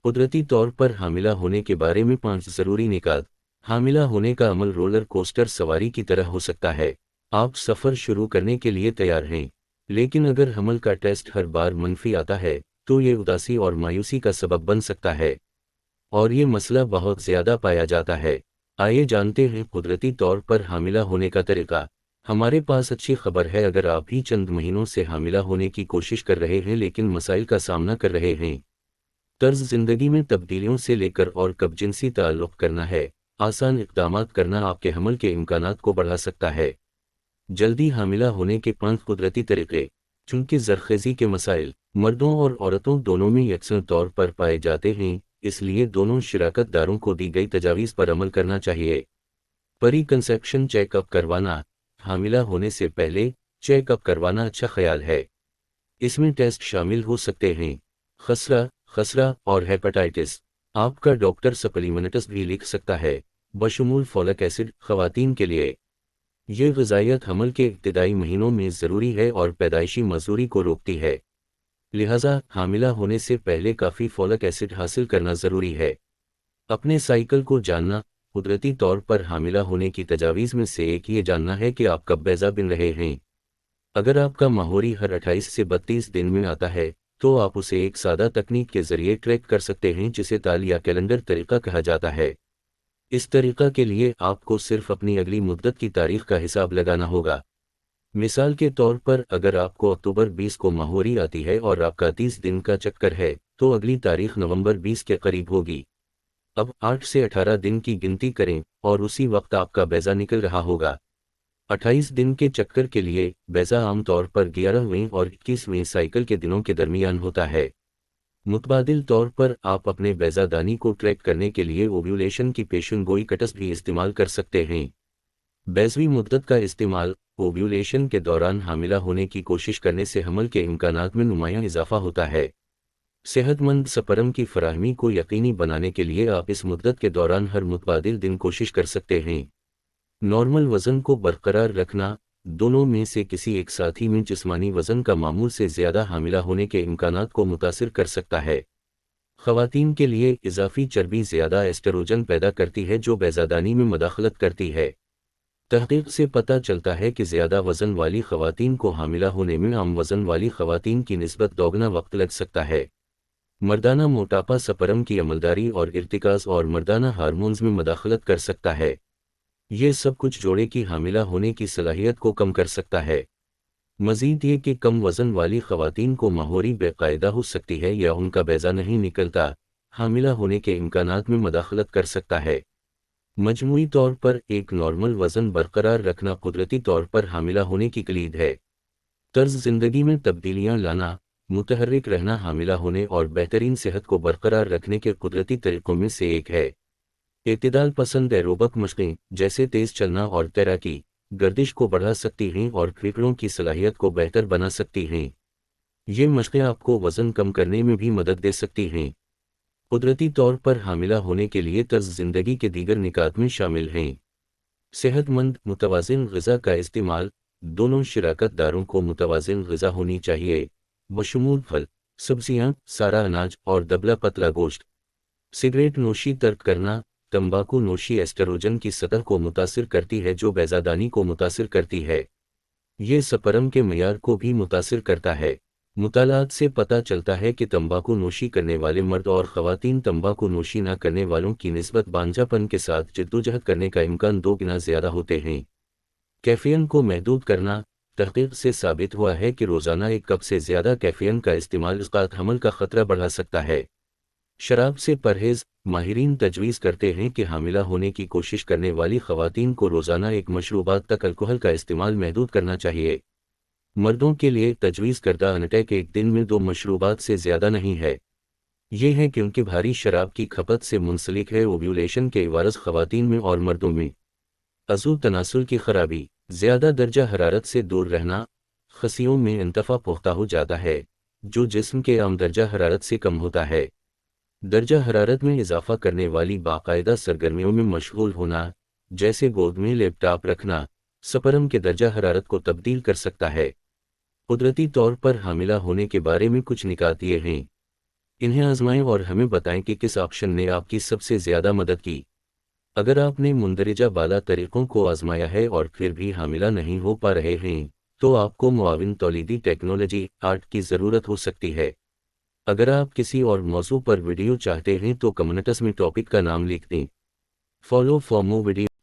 कुदरती तौर पर हामिला होने के बारे में 5 ज़रूरी निकात। हामिला होने का अमल रोलर कोस्टर सवारी की तरह हो सकता है। आप सफ़र शुरू करने के लिए तैयार हैं, लेकिन अगर हमल का टेस्ट हर बार मनफी आता है तो ये उदासी और मायूसी का सबब बन सकता है, और ये मसला बहुत ज़्यादा पाया जाता है। आइए जानते हैं कुदरती तौर पर हामिला होने का तरीका। हमारे पास अच्छी खबर है, अगर आप भी चंद महीनों से हामिला होने की कोशिश कर रहे हैं लेकिन मसाइल का सामना कर रहे हैं, तर्ज ज़िंदगी में तब्दीलियों से लेकर और कब जिनसी ताल्लुक़ करना है, आसान इक़दामात करना आपके हमल के इम्कानात को बढ़ा सकता है। जल्दी हामिला होने के 5 कुदरती तरीक़े। चूँकि ज़रख़ेज़ी के मसाइल मर्दों और औरतों दोनों में यकसर तौर पर पाए जाते हैं, इसलिए दोनों शिराकत दारों को दी गई तजावीज़ पर अमल करना चाहिए। परी कंसेप्शन चेकअप करवाना। हामिला होने से पहले चेकअप करवाना अच्छा ख्याल है। इसमें टेस्ट शामिल हो सकते हैं खसरा और हेपेटाइटिस। आपका डॉक्टर सप्लीमेंट्स भी लिख सकता है, बशमूल फोलिक एसिड ख़वातीन के लिए। ये ग़िज़ाइयत हमल के इब्तिदाई महीनों में ज़रूरी है और पैदाइशी मजदूरी को रोकती है, लिहाजा हामिला होने से पहले काफ़ी फोलिक एसिड हासिल करना ज़रूरी है। अपने साइकिल को जानना। कुदरती तौर पर हामिला होने की तजावीज़ में से एक ये जानना है कि आप कब बैज़ा बिन रहे हैं। अगर आपका माहौरी हर 28 से 32 दिन में आता है तो आप उसे एक सादा तकनीक के ज़रिए ट्रैक कर सकते हैं जिसे ताल या कैलेंडर तरीक़ा कहा जाता है। इस तरीक़ा के लिए आपको सिर्फ अपनी अगली मुद्दत की तारीख़ का हिसाब लगाना होगा। मिसाल के तौर पर अगर आपको अक्टूबर 20 को माहौरी आती है और आपका 30 दिन का चक्कर है तो अगली तारीख़ नवंबर 20 के करीब होगी। अब 8 से 18 दिन की गिनती करें और उसी वक्त आपका बैज़ा निकल रहा होगा। 28 दिन के चक्कर के लिए बैज़ा आमतौर पर 11वें और 21वें साइकिल के दिनों के दरमियान होता है। मुतबादिल तौर पर आप अपने बैज़ादानी को ट्रैक करने के लिए ओव्यूलेशन की पेशेनगोई कटस भी इस्तेमाल कर सकते हैं। बैज़वी मुद्दत का इस्तेमाल ओव्यूलेशन के दौरान हामिला होने की कोशिश करने से हमल के इम्कानात में नुमायां इजाफा होता है। सेहतमंद स्पर्म की फराहमी को यकीनी बनाने के लिए आप इस मुद्दत के दौरान हर मुतबादिल दिन कोशिश कर सकते हैं। नॉर्मल वज़न को बरकरार रखना। दोनों में से किसी एक साथी में जिस्मानी वज़न का मामूल से ज़्यादा हामिला होने के इम्कानात को मुतासिर कर सकता है। ख़वातीन के लिए इजाफी चर्बी ज़्यादा एस्ट्रोजन पैदा करती है जो बैज़ादानी में मदाखलत करती है। तहक़ीक़ से पता चलता है कि ज़्यादा वज़न वाली ख़वातीन को हामिला होने में आम वज़न वाली ख़वातीन की निस्बत दोगुना वक्त लग सकता है। मर्दाना मोटापा स्पर्म की अमलदारी और इर्तिकाज़ और मर्दाना हार्मोन्स में मदाखलत कर सकता है। ये सब कुछ जोड़े की हामिला होने की सलाहियत को कम कर सकता है। मज़ीद ये कि कम वज़न वाली ख़वातीन को माहौरी बेकायदा हो सकती है या उनका बैज़ा नहीं निकलता, हामिला होने के इम्कानात में मदाखलत कर सकता है। मजमूई तौर पर एक नॉर्मल वज़न बरकरार रखना कुदरती तौर पर हामिला होने की कलीद है। तर्ज ज़िंदगी में तब्दीलियाँ लाना, मुतहर्रिक रहना हामिला होने और बेहतरीन सेहत को बरकरार रखने के कुदरती तरीक़ों में से एक है। इत्तिदाल पसंद एरोबिक मशक़ें जैसे तेज़ चलना और तैराकी गर्दिश को बढ़ा सकती हैं और फेफड़ों की सलाहियत को बेहतर बना सकती हैं। ये मशक़ें आपको वज़न कम करने में भी मदद दे सकती हैं। कुदरती तौर पर हामिला होने के लिए तर्ज ज़िंदगी के दीगर निकात में शामिल हैं। सेहतमंद मुतवाज़िन ग़िज़ा का इस्तेमाल। दोनों शिराकत दारों को मुतवाज़िन ग़िज़ा होनी चाहिए, बशमूल फल, सब्ज़ियाँ, सारा अनाज और दबला पतला गोश्त। सिगरेट नोशी तर्क करना। तंबाकू नोशी एस्ट्रोजन की सतह को मुतासिर करती है जो बैज़ादानी को मुतासिर करती है। ये स्पर्म के मयार को भी मुतासिर करता है। मुतालात से पता चलता है कि तंबाकू नोशी करने वाले मर्द और ख़वातीन तंबाकू नोशी न करने वालों की निस्बत बांझापन के साथ जद्दोजहद करने का इम्कान 2 गुना ज़्यादा होते हैं। कैफ़ीन को महदूद करना। तहक़ीक़ से साबित हुआ है कि रोज़ाना 1 कप से ज़्यादा कैफ़ीन का इस्तेमाल इसक़ात हमल का ख़तरा बढ़ा सकता है। शराब से परहेज़। माहिरीन तजवीज़ करते हैं कि हामिला होने की कोशिश करने वाली ख़वातीन को रोज़ाना 1 मशरूबात तक अल्कोहल का इस्तेमाल महदूद करना चाहिए। मर्दों के लिए तजवीज़ करदा अनटेक एक दिन में 2 मशरूबात से ज़्यादा नहीं है। ये है क्योंकि भारी शराब की खपत से मुंसलिक है ओव्यूलेशन के वारस ख़वातीन में और मर्दों में। अज़ू तनासुल की खराबी। ज़्यादा दर्जा हरारत से दूर रहना। खसियों में इंतफ़ा पुख्ता हो जाता है जो जिस्म के आम दर्जा हरारत से कम होता है। दर्जा हरारत में इजाफ़ा करने वाली बाकायदा सरगर्मियों में मशगूल होना, जैसे गोद में लैपटॉप रखना, स्पर्म के दर्जा हरारत को तब्दील कर सकता है। कुदरती तौर पर हामिला होने के बारे में कुछ निकात ये हैं। انہیں آزمائیں اور ہمیں بتائیں کہ کس آپشن نے آپ کی سب سے زیادہ مدد کی۔ اگر آپ نے مندرجہ بالا طریقوں کو آزمایا ہے اور پھر بھی حاملہ نہیں ہو پا رہے ہیں، تو آپ کو معاون تولیدی ٹیکنالوجی آرٹ کی ضرورت ہو سکتی ہے۔ اگر آپ کسی اور موضوع پر ویڈیو چاہتے ہیں تو کمنٹس میں ٹاپک کا نام لکھ دیں۔ Follow for more video